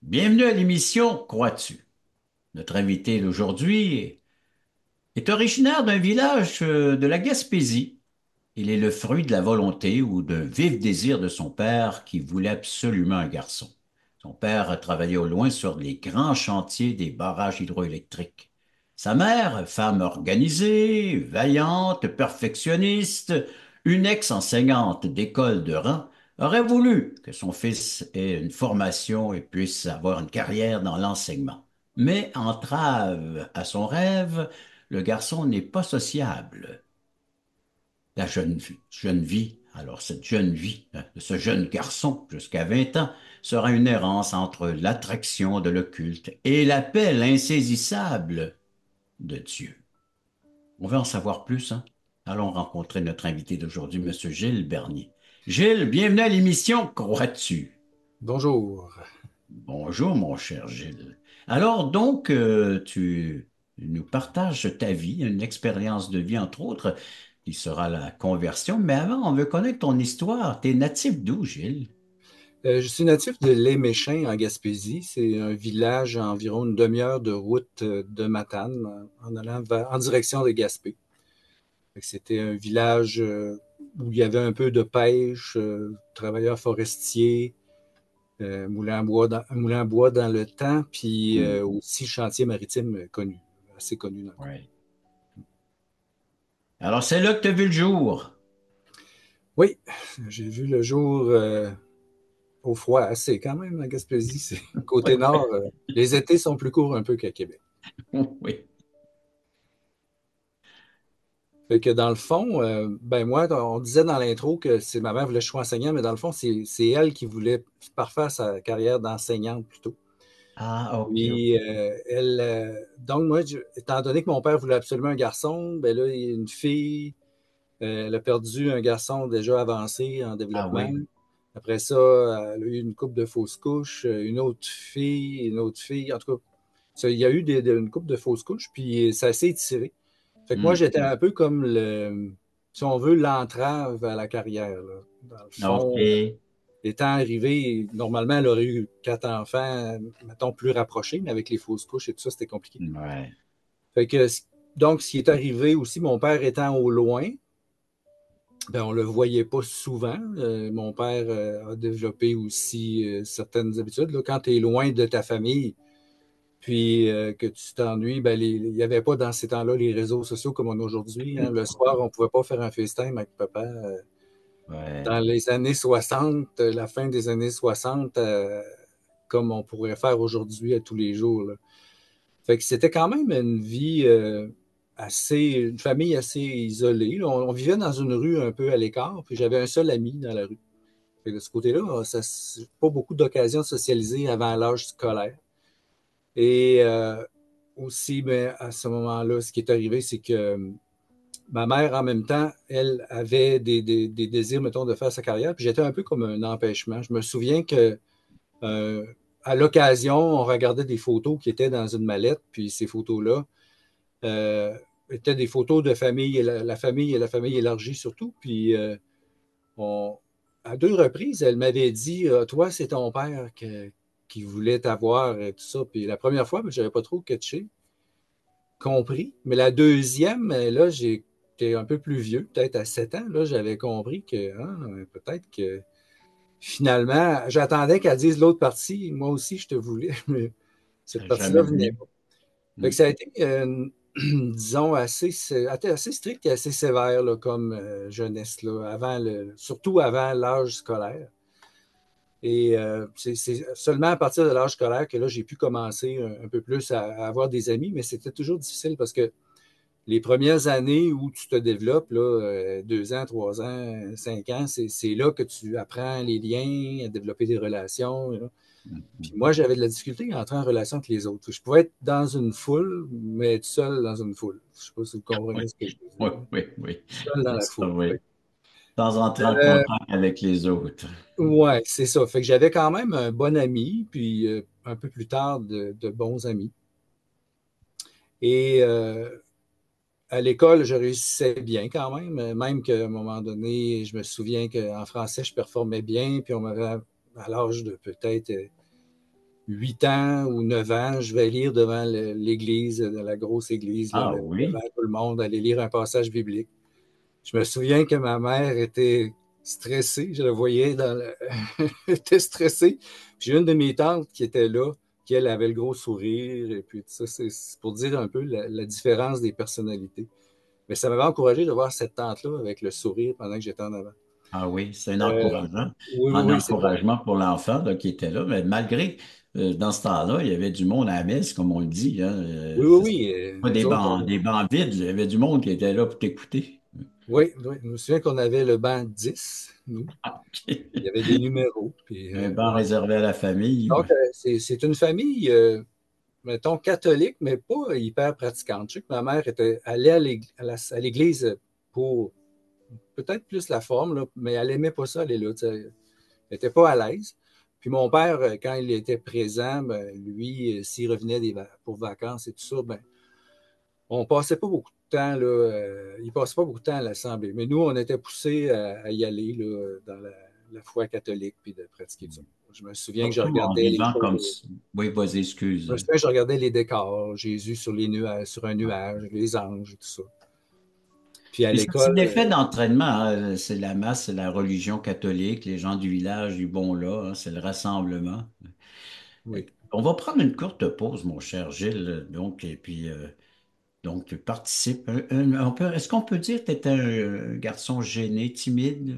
Bienvenue à l'émission Crois-tu? Notre invité d'aujourd'hui est originaire d'un village de la Gaspésie. Il est le fruit de la volonté ou d'un vif désir de son père qui voulait absolument un garçon. Son père travaillait au loin sur les grands chantiers des barrages hydroélectriques. Sa mère, femme organisée, vaillante, perfectionniste, une ex-enseignante d'école de rang, aurait voulu que son fils ait une formation et puisse avoir une carrière dans l'enseignement. Mais entrave à son rêve, le garçon n'est pas sociable. La jeune vie, alors cette jeune vie de ce jeune garçon jusqu'à 20 ans sera une errance entre l'attraction de l'occulte et l'appel insaisissable de Dieu. On veut en savoir plus, hein? Allons rencontrer notre invité d'aujourd'hui, Monsieur Gilles Bernier. Gilles, bienvenue à l'émission Crois-tu? Bonjour. Bonjour, mon cher Gilles. Alors, donc, tu nous partages ta vie, une expérience de vie, entre autres, qui sera la conversion. Mais avant, on veut connaître ton histoire. T'es natif d'où, Gilles? Je suis natif de Léméchin en Gaspésie. C'est un village à environ une demi-heure de route de Matane en allant en direction de Gaspé. Fait que c'était un village où il y avait un peu de pêche, travailleurs forestiers, un moulin à bois dans le temps, puis Mhm. aussi chantier maritime connu, assez connu dans le coin. Ouais. Alors, c'est là que tu as vu le jour. Oui, j'ai vu le jour au froid assez quand même, la Gaspésie. C'est Oui, côté oui, nord, les étés sont plus courts un peu qu'à Québec. oui. Fait que dans le fond, ben moi, on disait dans l'intro que c'est ma mère voulait que je sois enseignant, mais dans le fond, c'est elle qui voulait parfaire sa carrière d'enseignante plutôt. Ah, OK, Puis OK. donc moi, étant donné que mon père voulait absolument un garçon, ben là, il y a une fille, elle a perdu un garçon déjà avancé en Ah développement. oui. Après ça, elle a eu une couple de fausses couches, une autre fille. En tout cas, il y a eu une couple de fausses couches, puis ça s'est étiré. Fait que moi, j'étais Mhm. un peu comme si on veut, l'entrave à la carrière, là. Dans le fond, OK. étant arrivé, normalement, elle aurait eu quatre enfants, mettons, plus rapprochés, mais avec les fausses couches et tout ça, c'était compliqué. Ouais. Fait que, donc, ce qui est arrivé aussi, mon père étant au loin, ben, on le voyait pas souvent. Mon père a développé aussi certaines habitudes. Là, quand tu es loin de ta famille, puis que tu t'ennuies, ben, il n'y avait pas dans ces temps-là les réseaux sociaux comme on a aujourd'hui, hein. Le soir, on ne pouvait pas faire un FaceTime avec papa. Dans Ouais. les années 60, la fin des années 60, comme on pourrait faire aujourd'hui à tous les jours, là. Fait que c'était quand même une vie une famille assez isolée, là. On vivait dans une rue un peu à l'écart, puis j'avais un seul ami dans la rue. Fait que de ce côté-là, ça, pas beaucoup d'occasions de socialiser avant l'âge scolaire. Et aussi, ben, à ce moment-là, ce qui est arrivé, c'est que ma mère, en même temps, elle avait des désirs, mettons, de faire sa carrière, puis j'étais un peu comme un empêchement. Je me souviens que euh, à l'occasion, on regardait des photos qui étaient dans une mallette, puis ces photos-là euh, étaient des photos de famille, et la famille élargie surtout. Puis on, à deux reprises, elle m'avait dit toi, c'est ton père qui voulait t'avoir et tout ça. Puis la première fois, je n'avais pas trop catché, compris. Mais la deuxième, là, j'étais un peu plus vieux, peut-être à 7 ans, là, j'avais compris que peut-être que finalement, j'attendais qu'elle dise l'autre partie. Moi aussi, je te voulais, mais cette partie-là Jamais venait venu. pas. Fait que Mhm. ça a été, disons, assez strict et assez sévère là, comme jeunesse, là, surtout avant l'âge scolaire. Et c'est seulement à partir de l'âge scolaire que là, j'ai pu commencer un peu plus à avoir des amis, mais c'était toujours difficile parce que les premières années où tu te développes, là, 2 ans, 3 ans, 5 ans, c'est là que tu apprends les liens, à développer des relations, là. Puis Mhm. moi, j'avais de la difficulté à entrer en relation avec les autres. Je pouvais être dans une foule, mais être seul dans une foule. Je ne sais pas si vous Oui, comprenez ce que je veux oui, dire. oui, oui. Seul dans C'est la ça, foule. oui. Sans entrer en Euh, contact avec les autres. ouais, c'est ça. Fait que j'avais quand même un bon ami, puis un peu plus tard, de bons amis. Et à l'école, je réussissais bien quand même, même qu'à un moment donné, je me souviens qu'en français, je performais bien, puis on m'avait, à l'âge de peut-être 8 ans ou 9 ans, je vais lire devant l'église, la grosse église, là, Ah oui. devant tout le monde, aller lire un passage biblique. Je me souviens que ma mère était stressée, je la voyais elle était stressée. J'ai une de mes tantes qui était là, qui elle avait le gros sourire, et puis tout ça, c'est pour dire un peu la différence des personnalités. Mais ça m'avait encouragé de voir cette tante-là avec le sourire pendant que j'étais en avant. Ah oui, c'est Euh, oui, oui, un oui, c'est ça. encouragement pour l'enfant là, qui était là. Mais malgré, dans ce temps-là, il y avait du monde à la messe, comme on le dit. Hein, Oui, oui, oui. pas Nous autres, des bancs vides, il y avait du monde qui était là pour t'écouter. oui, oui, je me souviens qu'on avait le banc 10, nous. Ah, OK. Il y avait des numéros. Puis, Un banc oui. réservé à la famille. Donc, c'est une famille, mettons, catholique, mais pas hyper pratiquante. Je sais que ma mère allait à l'église pour peut-être plus la forme, là, mais elle n'aimait pas ça, aller là. Elle n'était pas à l'aise. Puis mon père, quand il était présent, ben, lui, s'il revenait pour vacances et tout ça, ben, on passait pas beaucoup de temps, là, il passait pas beaucoup de temps à l'Assemblée. Mais nous, on était poussés à y aller là, dans la foi catholique puis de pratiquer ça. Je me souviens que je Surtout en regardais les vivant comme... photos. Oui, vas-y, Je me excuse. souviens que je regardais les décors, Jésus sur les nuages, sur un nuage, les anges et tout ça. Puis à Et ça, c'est l'école, l'effet d'entraînement. Hein. C'est la masse, c'est la religion catholique. Les gens du village, ils vont là. Hein. C'est le rassemblement. oui. On va prendre une courte pause, mon cher Gilles. Donc, et puis, donc tu participes. Est-ce qu'on peut dire que tu étais un garçon gêné, timide?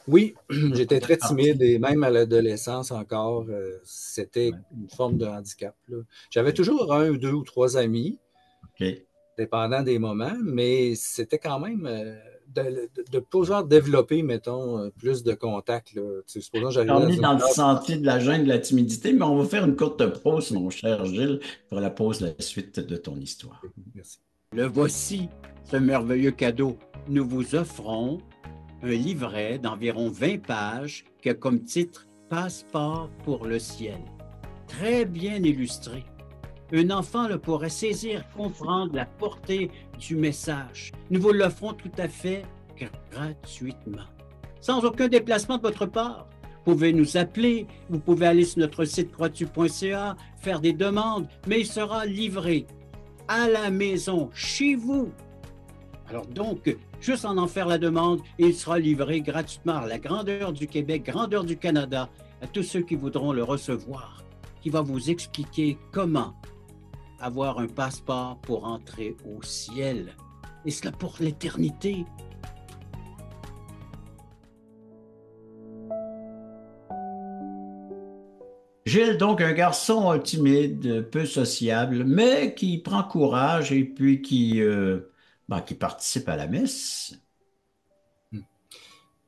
Oui, De j'étais première très partie? timide et même à l'adolescence encore, c'était Ouais. une forme de handicap, là. J'avais OK. toujours un, deux ou trois amis, OK. dépendant des moments, mais c'était quand même de pouvoir développer, mettons, plus de contacts, là. Tu sais, supposons que j'arrivais On dans est une dans le classe. sentier de la gêne, de la timidité, mais on va faire une courte pause, mon cher Gilles, pour la pause, la suite de ton histoire. Merci. Le voici, ce merveilleux cadeau. Nous vous offrons un livret d'environ 20 pages qui a comme titre Passeport pour le ciel. Très bien illustré. Un enfant le pourrait saisir, comprendre la portée du message. Nous vous l'offrons tout à fait gratuitement, sans aucun déplacement de votre part. Vous pouvez nous appeler, vous pouvez aller sur notre site croatu.ca, faire des demandes, mais il sera livré à la maison, chez vous. Alors donc, juste en faire la demande et il sera livré gratuitement à la grandeur du Québec, grandeur du Canada, à tous ceux qui voudront le recevoir, qui va vous expliquer comment avoir un passeport pour entrer au ciel. Et cela pour l'éternité. Gilles, donc un garçon timide, peu sociable, mais qui prend courage et puis qui participe à la messe.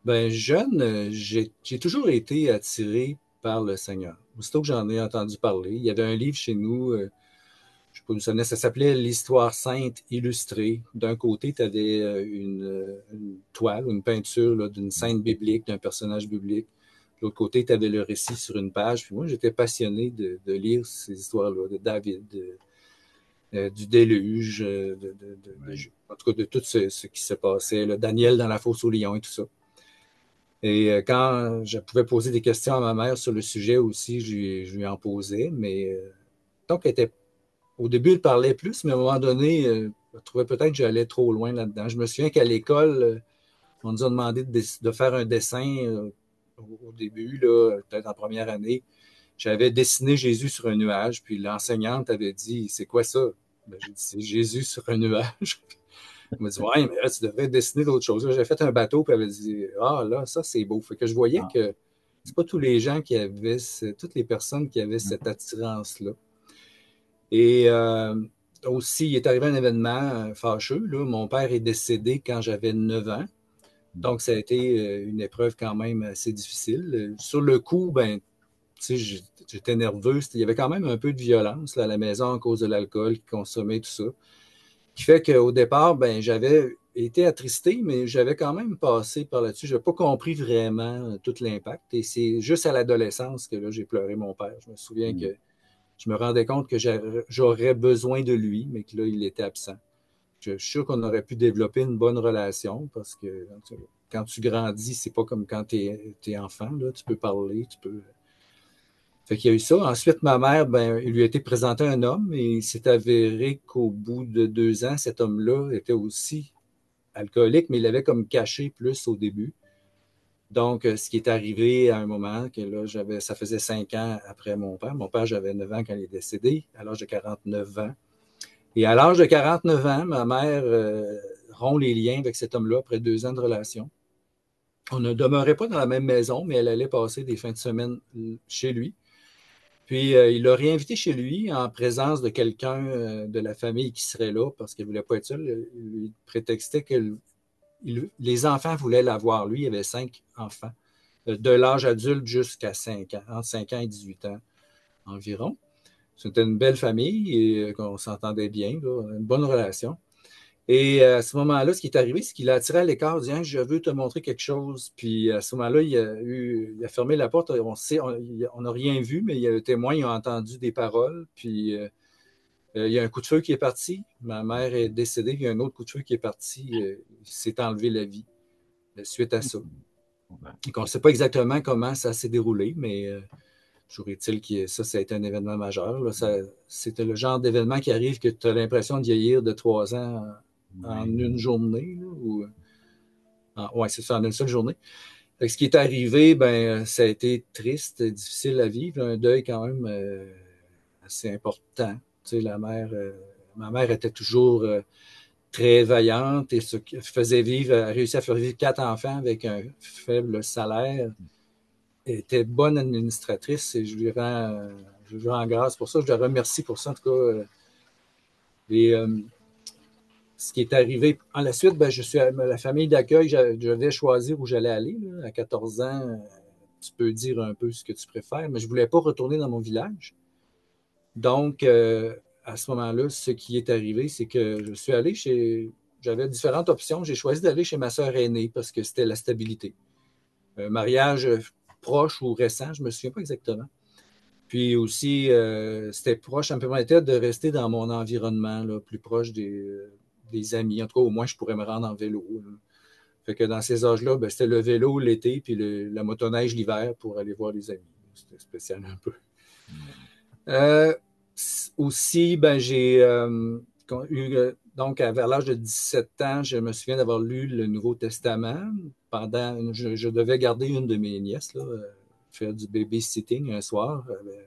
Ben, jeune, j'ai toujours été attiré par le Seigneur. Aussitôt que j'en ai entendu parler, il y avait un livre chez nous, je sais pas d'où ça venait, ça s'appelait L'Histoire sainte illustrée. D'un côté, tu avais une toile ou une peinture là, d'une scène biblique, d'un personnage biblique. De l'autre côté, tu avais le récit sur une page. Puis moi, j'étais passionné de lire ces histoires-là, de David, du déluge, Ouais. en tout cas de tout ce qui se passait, là, Daniel dans la fosse aux lions et tout ça. Et quand je pouvais poser des questions à ma mère sur le sujet aussi, je lui en posais. Mais donc, au début, elle parlait plus, mais à un moment donné, je trouvais peut-être que j'allais trop loin là-dedans. Je me souviens qu'à l'école, on nous a demandé de faire un dessin au début, là, peut-être en première année. J'avais dessiné Jésus sur un nuage, puis l'enseignante avait dit, c'est quoi ça? Ben, j'ai dit, c'est Jésus sur un nuage. Elle m'a dit, ouais, mais là, tu devrais dessiner d'autres choses. J'ai fait un bateau, puis elle avait dit, ah, là, ça, c'est beau. Fait que je voyais Ah, que c'est pas tous les gens qui avaient, toutes les personnes qui avaient cette attirance-là. Et aussi, il est arrivé un événement fâcheux, là. Mon père est décédé quand j'avais 9 ans. Donc, ça a été une épreuve quand même assez difficile. Sur le coup, ben, tu sais, j'étais nerveux. Il y avait quand même un peu de violence là, à la maison à cause de l'alcool qui consommait, tout ça. Qui fait qu'au départ, ben, j'avais été attristé, mais j'avais quand même passé par là-dessus. Je n'avais pas compris vraiment tout l'impact. Et c'est juste à l'adolescence que là, j'ai pleuré mon père. Je me souviens hmm. que je me rendais compte que j'aurais besoin de lui, mais que là, il était absent. Je suis sûr qu'on aurait pu développer une bonne relation parce que quand tu grandis, c'est pas comme quand tu es enfant. Là, tu peux parler, tu peux. Fait qu'il y a eu ça. Ensuite, ma mère, ben, il lui a été présenté un homme et il s'est avéré qu'au bout de 2 ans, cet homme-là était aussi alcoolique, mais il l'avait comme caché plus au début. Donc, ce qui est arrivé à un moment, que là, ça faisait 5 ans après mon père. Mon père, j'avais 9 ans quand il est décédé, à l'âge de 49 ans. Et à l'âge de 49 ans, ma mère rompt les liens avec cet homme-là après 2 ans de relation. On ne demeurait pas dans la même maison, mais elle allait passer des fins de semaine chez lui. Puis, il l'a réinvité chez lui en présence de quelqu'un de la famille qui serait là parce qu'il ne voulait pas être seul. Il lui prétextait que les enfants voulaient l'avoir. Lui, il avait 5 enfants, de l'âge adulte jusqu'à 5 ans, entre 5 ans et 18 ans environ. C'était une belle famille et qu'on s'entendait bien, là, une bonne relation. Et à ce moment-là, ce qui est arrivé, c'est qu'il a attiré à l'écart, disant, je veux te montrer quelque chose. Puis à ce moment-là, il a fermé la porte. On n'a rien vu, mais il y a le témoin, il a entendu des paroles. Puis il y a un coup de feu qui est parti. Ma mère est décédée. Il y a un autre coup de feu qui est parti. Il s'est enlevé la vie suite à ça. Donc, on ne sait pas exactement comment ça s'est déroulé, mais toujours est-il que ça a été un événement majeur. Là. C'était le genre d'événement qui arrive que tu as l'impression de vieillir de 3 ans en Oui. une journée. Là, ouais, c'est ça, en une seule journée. Fait que ce qui est arrivé, ben, ça a été triste, difficile à vivre, un deuil quand même assez important. Tu sais, ma mère était toujours très vaillante et faisait vivre, a réussi à faire vivre 4 enfants avec un faible salaire. Elle était bonne administratrice et je lui rends grâce pour ça. Je la remercie pour ça, en tout cas. Et, ce qui est arrivé en la suite, ben, je suis à la famille d'accueil, je devais choisir où j'allais aller. Là. À 14 ans, tu peux dire un peu ce que tu préfères, mais je ne voulais pas retourner dans mon village. Donc, à ce moment-là, ce qui est arrivé, c'est que je suis allé chez. J'avais différentes options. J'ai choisi d'aller chez ma sœur aînée parce que c'était la stabilité. Un mariage proche ou récent, je ne me souviens pas exactement. Puis aussi, c'était proche, ça me permettait de rester dans mon environnement, là, plus proche des amis. En tout cas, au moins, je pourrais me rendre en vélo. Là. Fait que dans ces âges-là, ben, c'était le vélo l'été, puis la motoneige l'hiver pour aller voir les amis. C'était spécial un peu. Euh, aussi, ben, j'ai eu, donc, vers l'âge de 17 ans, je me souviens d'avoir lu le Nouveau Testament. Je devais garder une de mes nièces, là, faire du babysitting un soir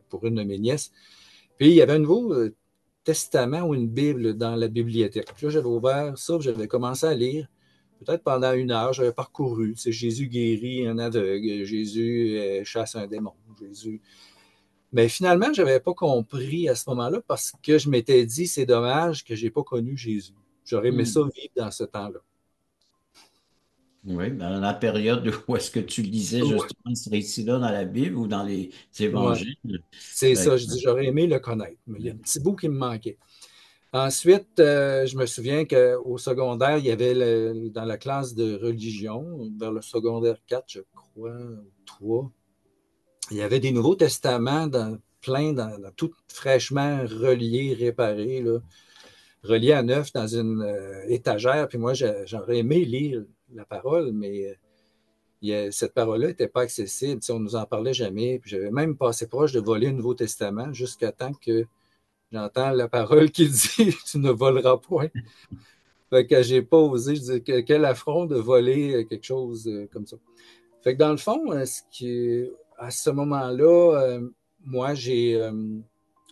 pour une de mes nièces. Puis, il y avait un Nouveau Testament ou une Bible dans la bibliothèque. Puis là, j'avais ouvert ça, j'avais commencé à lire. Peut-être pendant 1 heure, j'avais parcouru. Tu sais, Jésus guérit un aveugle, Jésus chasse un démon, Jésus. Mais finalement, je n'avais pas compris à ce moment-là parce que je m'étais dit, c'est dommage que je n'ai pas connu Jésus. J'aurais aimé ça vivre dans ce temps-là. Oui, dans la période où est-ce que tu lisais justement ce récit-là dans la Bible ou dans les Ouais, évangiles. c'est Fait ça. que, Je dis, j'aurais aimé le connaître, mais il y a un petit bout qui me manquait. Ensuite, je me souviens qu'au secondaire, il y avait dans la classe de religion, vers le secondaire 4, je crois, ou 3, il y avait des Nouveaux Testaments tout fraîchement reliés, réparés, là, reliés à neuf dans une étagère. Puis moi, j'aurais aimé lire la parole, mais cette parole-là n'était pas accessible. Tu sais, on ne nous en parlait jamais. Puis j'avais même passé proche de voler un Nouveau Testament jusqu'à temps que j'entends la parole qui dit Tu ne voleras point. Fait que j'ai pas osé. Je dis quel affront de voler quelque chose comme ça. Fait que dans le fond, à ce moment-là, moi, j'ai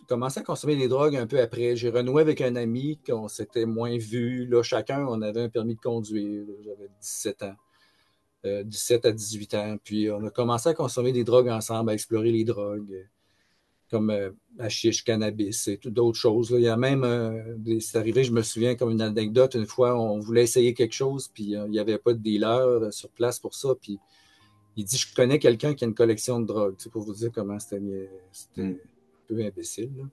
commencé à consommer des drogues un peu après. J'ai renoué avec un ami qu'on s'était moins vu. Là, chacun, on avait un permis de conduire. J'avais 17 ans, 17 à 18 ans. Puis on a commencé à consommer des drogues ensemble, à explorer les drogues, comme hashish, cannabis et d'autres choses. Là. Il y a même, c'est arrivé, je me souviens comme une anecdote, une fois, on voulait essayer quelque chose, puis il n'y avait pas de dealer sur place pour ça. Puis il dit, je connais quelqu'un qui a une collection de drogue. C'est pour vous dire comment c'était mm, un peu imbécile. Là.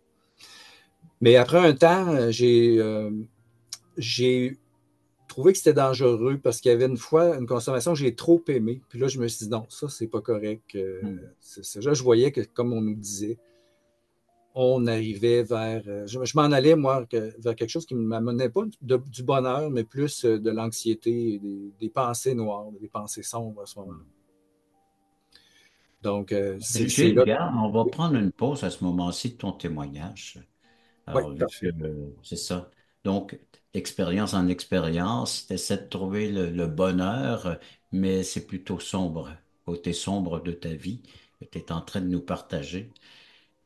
Mais après un temps, j'ai trouvé que c'était dangereux parce qu'il y avait une fois une consommation que j'ai trop aimée. Puis là, je me suis dit, non, ça, c'est pas correct. mm. Là, je voyais que, comme on nous disait, on arrivait vers. Je m'en allais, moi, vers quelque chose qui ne m'amenait pas du bonheur, mais plus de l'anxiété, des pensées noires, des pensées sombres à ce moment-là. Donc, c'est Gilles, là. regarde, on va prendre une pause à ce moment-ci de ton témoignage. Oui, Alors, vu que parfait. c'est ça. Donc, expérience en expérience, tu essaies de trouver le bonheur, mais c'est plutôt sombre, côté sombre de ta vie que tu es en train de nous partager.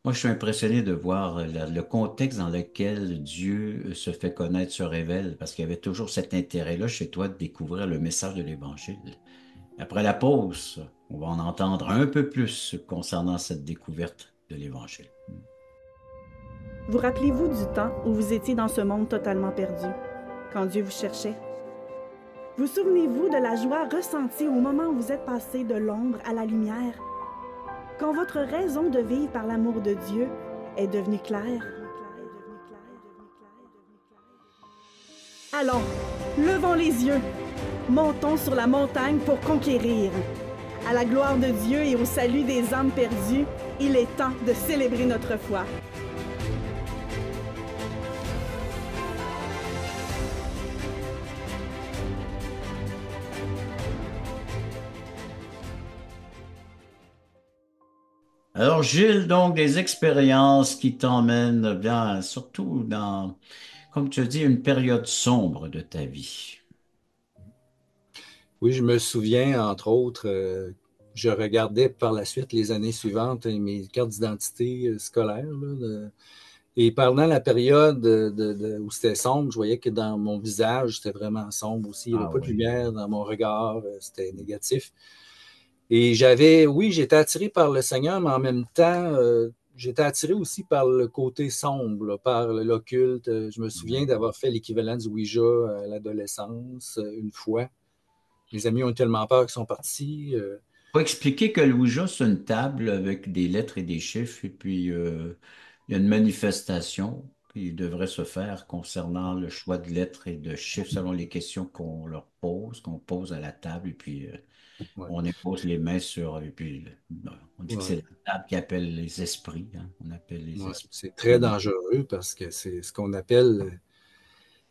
Moi, je suis impressionné de voir le contexte dans lequel Dieu se fait connaître, se révèle, parce qu'il y avait toujours cet intérêt-là chez toi de découvrir le message de l'Évangile. Après la pause, on va en entendre un peu plus concernant cette découverte de l'Évangile. Vous rappelez-vous du temps où vous étiez dans ce monde totalement perdu, quand Dieu vous cherchait? Vous souvenez-vous de la joie ressentie au moment où vous êtes passé de l'ombre à la lumière, quand votre raison de vivre par l'amour de Dieu est devenue claire? Allons, levons les yeux, montons sur la montagne pour conquérir. À la gloire de Dieu et au salut des âmes perdues, il est temps de célébrer notre foi. Alors, Gilles, donc, des expériences qui t'emmènent bien, surtout dans, comme tu dis, une période sombre de ta vie. Oui, je me souviens, entre autres, je regardais par la suite les années suivantes mes cartes d'identité scolaires. Là, et pendant la période où c'était sombre, je voyais que dans mon visage, c'était vraiment sombre aussi. Il n'y avait Ah pas de oui. lumière dans mon regard, c'était négatif. Et oui, j'étais attiré par le Seigneur, mais en même temps, j'étais attiré aussi par le côté sombre, là, par l'occulte. Je me souviens d'avoir fait l'équivalent du Ouija à l'adolescence une fois. Mes amis ont eu tellement peur qu'ils sont partis. Faut expliquer que l'Ouija, c'est une table avec des lettres et des chiffres, et puis il y a une manifestation qui devrait se faire concernant le choix de lettres et de chiffres selon les questions qu'on leur pose, qu'on pose à la table, et puis Ouais, on impose les mains sur, et puis on dit que c'est ouais, la table qui appelle les esprits, hein. On appelle les ouais. esprits. C'est très dangereux parce que c'est ce qu'on appelle,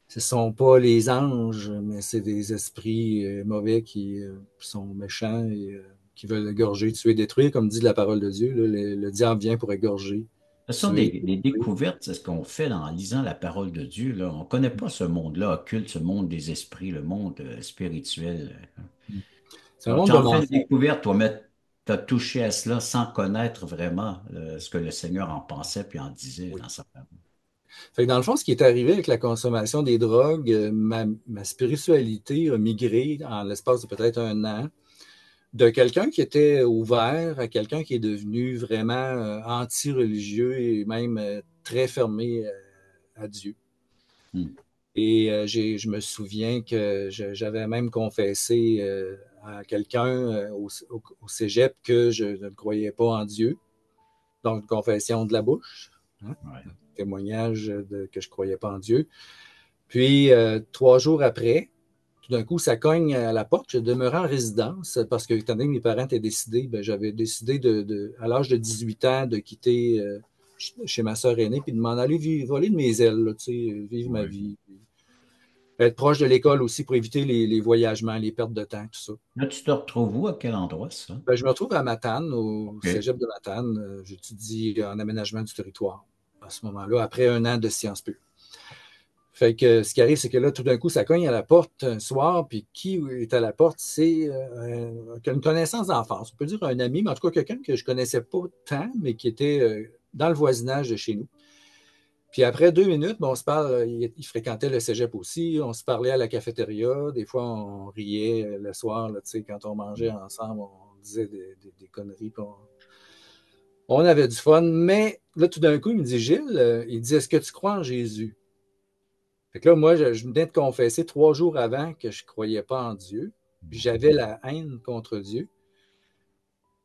ce ne sont pas les anges, mais c'est des esprits mauvais qui sont méchants et qui veulent égorger, tuer, détruire, comme dit la parole de Dieu. Là, le diable vient pour égorger, Ce sont tuer, des détruire. découvertes, c'est ce qu'on fait en lisant la parole de Dieu, là. On ne connaît pas ce monde-là occulte, ce monde des esprits, le monde spirituel. C'est un Alors, monde tu de en fais une mensonges. découverte, toi, mais tu as touché à cela sans connaître vraiment ce que le Seigneur en pensait puis en disait Oui. dans sa parole. Fait que dans le fond, ce qui est arrivé avec la consommation des drogues, ma spiritualité a migré en l'espace de peut-être un an, de quelqu'un qui était ouvert à quelqu'un qui est devenu vraiment anti-religieux et même très fermé à Dieu. Hmm. Et je me souviens que j'avais même confessé à quelqu'un au cégep que je ne croyais pas en Dieu. Donc, une confession de la bouche, hein, Ouais. un témoignage que je ne croyais pas en Dieu. Puis, 3 jours après, tout d'un coup, ça cogne à la porte. Je demeurais en résidence parce que, étant donné que mes parents étaient décidés, ben, j'avais décidé, à l'âge de 18 ans, de quitter chez ma sœur aînée puis de m'en aller voler de mes ailes, là, tu sais, vivre ma Ouais. vie. Être proche de l'école aussi pour éviter les voyagements, les pertes de temps, tout ça. Là, tu te retrouves où? À quel endroit, ça? Ben, je me retrouve à Matane, au OK. cégep de Matane. J'étudie en aménagement du territoire à ce moment-là, après un an de sciences pures. Fait que ce qui arrive, c'est que là, tout d'un coup, ça cogne à la porte un soir, puis qui est à la porte? C'est une connaissance d'enfance. On peut dire un ami, mais en tout cas quelqu'un que je connaissais pas tant, mais qui était dans le voisinage de chez nous. Puis après 2 minutes, ben, on se parle, il fréquentait le cégep aussi, on se parlait à la cafétéria, des fois on riait le soir, là, tu sais, quand on mangeait ensemble, on disait des conneries, puis on avait du fun, mais là, tout d'un coup, il me dit, Gilles, il dit, est-ce que tu crois en Jésus? Fait que là, moi, je venais de confesser 3 jours avant que je ne croyais pas en Dieu, puis j'avais la haine contre Dieu.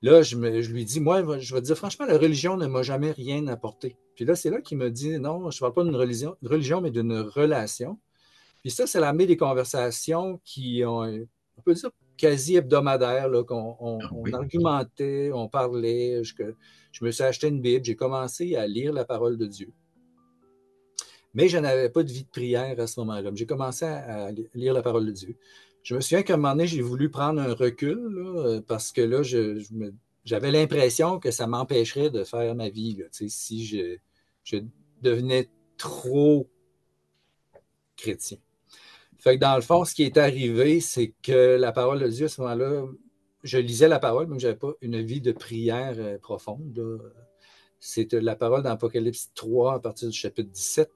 Là, je lui dis, moi, je vais te dire, franchement, la religion ne m'a jamais rien apporté. Puis là, c'est là qu'il me dit, non, je ne parle pas d'une religion, mais d'une relation. Puis ça l'a amené des conversations qui ont, on peut dire, quasi hebdomadaires, là, qu'on Ah on oui. argumentait, on parlait. Je me suis acheté une Bible, j'ai commencé à lire la parole de Dieu. Mais je n'avais pas de vie de prière à ce moment-là. J'ai commencé à lire la parole de Dieu. Je me souviens qu'à un moment donné, j'ai voulu prendre un recul là, parce que là, j'avais l'impression que ça m'empêcherait de faire ma vie, là, si je devenais trop chrétien. Fait que dans le fond, ce qui est arrivé, c'est que la parole de Dieu, à ce moment-là, je lisais la parole, mais je n'avais pas une vie de prière profonde. Là. C'est la parole d'Apocalypse 3, à partir du chapitre 17,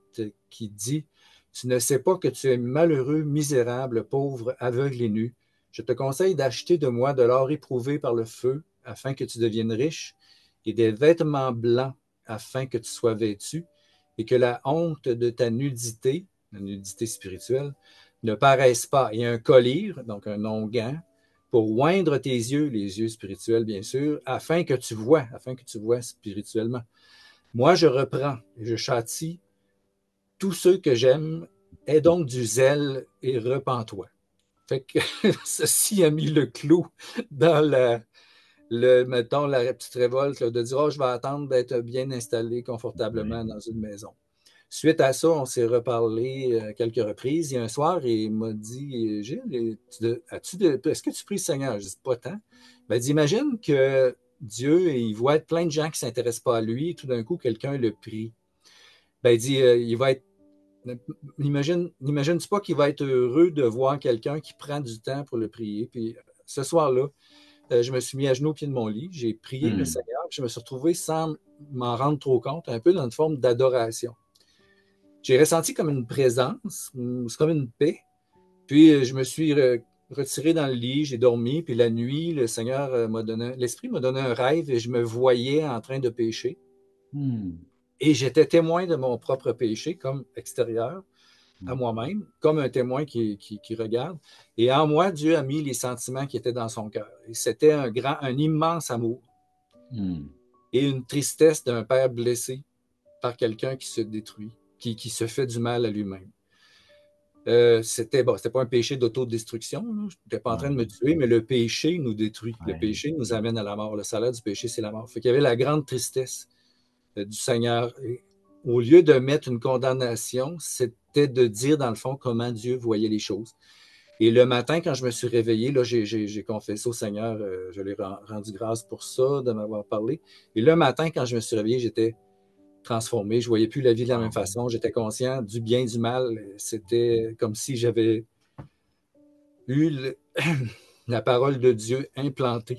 qui dit « Tu ne sais pas que tu es malheureux, misérable, pauvre, aveugle et nu. Je te conseille d'acheter de moi de l'or éprouvé par le feu, afin que tu deviennes riche, et des vêtements blancs, afin que tu sois vêtu, et que la honte de ta nudité, la nudité spirituelle, ne paraisse pas. Et un collier, donc un onguent, pour oindre tes yeux, les yeux spirituels, bien sûr, afin que tu vois spirituellement. Moi, je reprends et je châtie tous ceux que j'aime. Aie donc du zèle et repens-toi. » Fait que ceci a mis le clou dans mettons, la petite révolte là, de dire oh, je vais attendre d'être bien installé confortablement dans une maison. Suite à ça, on s'est reparlé quelques reprises. Et un soir, il m'a dit Gilles, est-ce que tu pries le Seigneur? Je dis pas tant. Il m'a dit imagine que Dieu, il voit plein de gens qui ne s'intéressent pas à lui, et tout d'un coup, quelqu'un le prie. Ben, il dit il va être. N'imagines-tu pas qu'il va être heureux de voir quelqu'un qui prend du temps pour le prier? Puis ce soir-là, je me suis mis à genoux au pied de mon lit, j'ai prié le Seigneur, puis je me suis retrouvé sans m'en rendre trop compte, un peu dans une forme d'adoration. J'ai ressenti comme une présence, c'est comme une paix. Puis je me suis retiré dans le lit, j'ai dormi, puis la nuit, le Seigneur l'Esprit m'a donné un rêve et je me voyais en train de pécher. Et j'étais témoin de mon propre péché comme extérieur à moi-même, comme un témoin qui regarde. Et en moi, Dieu a mis les sentiments qui étaient dans son cœur. Et c'était un immense amour et une tristesse d'un père blessé par quelqu'un qui se détruit, qui se fait du mal à lui-même. C'était pas un péché d'autodestruction. Je n'étais pas en train de me tuer, mais le péché nous détruit. Le péché nous amène à la mort. Le salaire du péché, c'est la mort. Fait qu'il y avait la grande tristesse du Seigneur. Et au lieu de mettre une condamnation, c'était de dire, dans le fond, comment Dieu voyait les choses. Et le matin, quand je me suis réveillé, là, j'ai confessé au Seigneur, je lui ai rendu grâce pour ça, de m'avoir parlé. Et le matin, quand je me suis réveillé, j'étais transformé. Je ne voyais plus la vie de la même façon. J'étais conscient du bien et du mal. C'était comme si j'avais eu la parole de Dieu implantée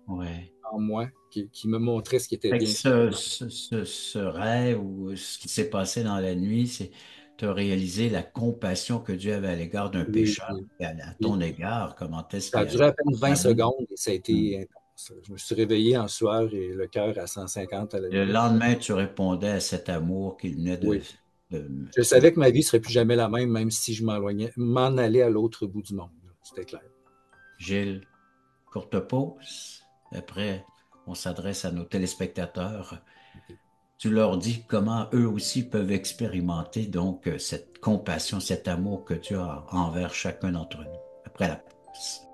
en moi, qui me montrait ce qui était bien. Ce rêve ou ce qui s'est passé dans la nuit, c'est tu as réalisé la compassion que Dieu avait à l'égard d'un pécheur à ton égard. Comment est-ce ça a qu'il duré à peine 20 a... secondes et ça a été intense. Je me suis réveillé en sueur et le cœur à 150 à la Le minute. lendemain, tu répondais à cet amour qu'il venait de... Oui. Je savais que ma vie ne serait plus jamais la même si je m'en allais à l'autre bout du monde. C'était clair. Gilles, courte pause. Après, on s'adresse à nos téléspectateurs. Tu leur dis comment eux aussi peuvent expérimenter donc cette compassion, cet amour que tu as envers chacun d'entre nous. Après la pause.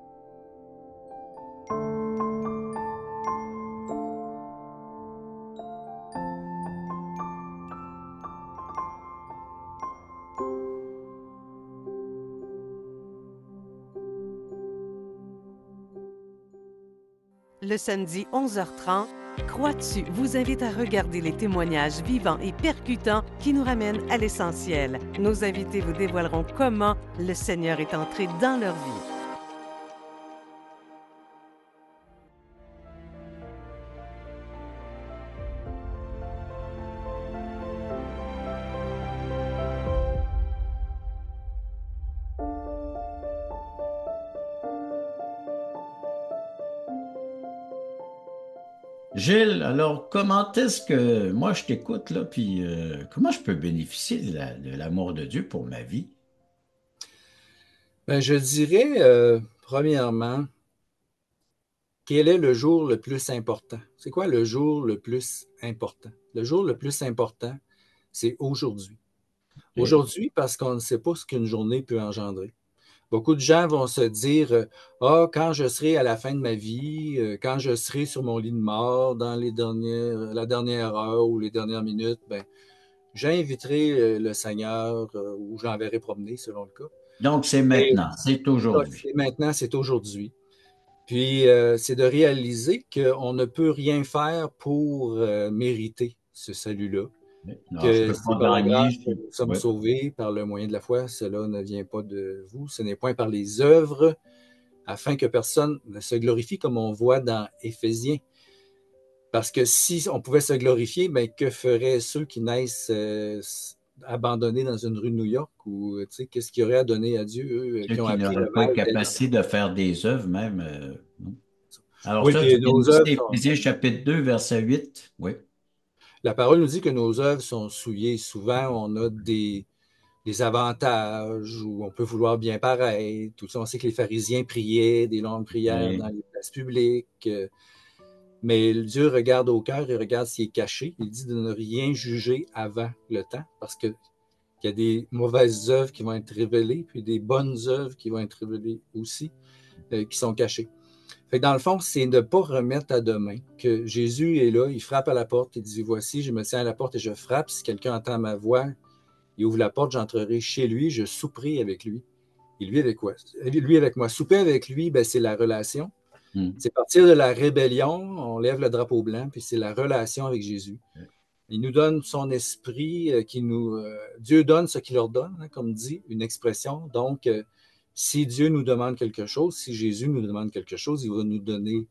Le samedi 11h30, Crois-tu vous invite à regarder les témoignages vivants et percutants qui nous ramènent à l'essentiel. Nos invités vous dévoileront comment le Seigneur est entré dans leur vie. Gilles, alors comment est-ce que moi je t'écoute là, puis comment je peux bénéficier de l'amour de Dieu pour ma vie? Ben, je dirais, premièrement, quel est le jour le plus important? C'est quoi le jour le plus important? Le jour le plus important, c'est aujourd'hui. Okay. Aujourd'hui, parce qu'on ne sait pas ce qu'une journée peut engendrer. Beaucoup de gens vont se dire ah, quand je serai à la fin de ma vie, quand je serai sur mon lit de mort, dans la dernière heure ou les dernières minutes, ben, j'inviterai le Seigneur ou j'enverrai promener selon le cas. Donc c'est maintenant, c'est aujourd'hui. C'est maintenant, c'est aujourd'hui. Puis, c'est de réaliser qu'on ne peut rien faire pour mériter ce salut-là. Non, je ne Que peux pas c'est par la grâce gagner. que nous sommes Ouais. sauvés par le moyen de la foi. Cela ne vient pas de vous. Ce n'est point par les œuvres, afin que personne ne se glorifie, comme on voit dans Éphésiens. Parce que si on pouvait se glorifier, ben, que feraient ceux qui naissent abandonnés dans une rue de New York? Ou qu'est-ce qu'il y aurait à donner à Dieu, eux, Ceux qui ont qui appris n'auraient le pas mal eu dès capacité de faire des œuvres même. Non. Alors Oui, ça, tu puis viens de nos dire œuvres sont. Éphésiens chapitre 2, verset 8. Oui. La parole nous dit que nos œuvres sont souillées. Souvent, on a des avantages où on peut vouloir bien paraître. Tout ça, on sait que les pharisiens priaient des longues prières Oui. dans les places publiques. Mais Dieu regarde au cœur, il regarde ce qui est caché. Il dit de ne rien juger avant le temps, parce qu'il y a des mauvaises œuvres qui vont être révélées, puis des bonnes œuvres qui vont être révélées aussi, qui sont cachées. Fait que dans le fond, c'est de ne pas remettre à demain, que Jésus est là, il frappe à la porte, il dit, voici, je me tiens à la porte et je frappe. Si quelqu'un entend ma voix, il ouvre la porte, j'entrerai chez lui, je souperai avec lui. Et lui avec quoi? Lui avec moi. Souper avec lui, ben, c'est la relation. Hmm. C'est partir de la rébellion, on lève le drapeau blanc, puis c'est la relation avec Jésus. Il nous donne son esprit, Dieu donne ce qu'il leur donne, hein, comme dit une expression. Donc, si Dieu nous demande quelque chose, si Jésus nous demande quelque chose, il va nous donner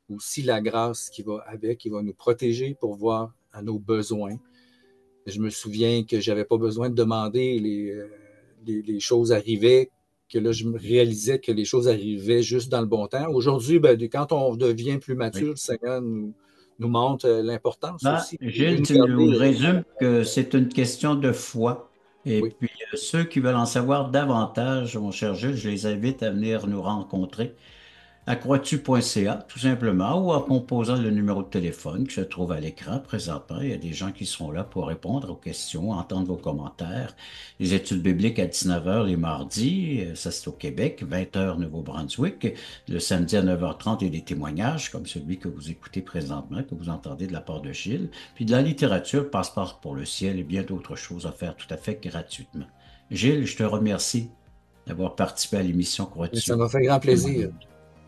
aussi la grâce qui va avec, il va nous protéger pour voir à nos besoins. Je me souviens que je n'avais pas besoin de demander, les choses arrivaient, que là, je me réalisais que les choses arrivaient juste dans le bon temps. Aujourd'hui, ben, quand on devient plus mature, Oui. le Seigneur nous montre l'importance Là, aussi. Il veut Gilles, nous tu nous garder. résumes que c'est une question de foi. Et Oui. puis, ceux qui veulent en savoir davantage, mon cher Gilles, je les invite à venir nous rencontrer à croix-tu.ca, tout simplement, ou en composant le numéro de téléphone qui se trouve à l'écran présentement. Il y a des gens qui seront là pour répondre aux questions, entendre vos commentaires. Les études bibliques à 19 heures les mardis, ça c'est au Québec, 20 heures Nouveau-Brunswick. Le samedi à 9h30, il y a des témoignages comme celui que vous écoutez présentement, que vous entendez de la part de Gilles. Puis de la littérature, Passeport pour le ciel et bien d'autres choses à faire tout à fait gratuitement. Gilles, je te remercie d'avoir participé à l'émission Ça Croix-tu. m'a fait grand plaisir.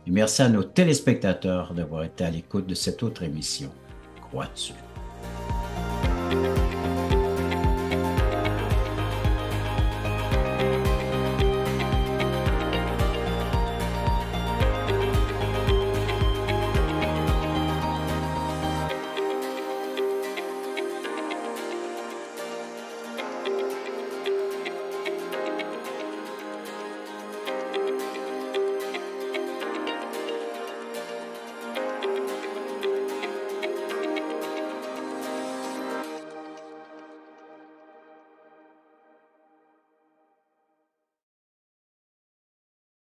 Et merci à nos téléspectateurs d'avoir été à l'écoute de cette autre émission. Crois-tu?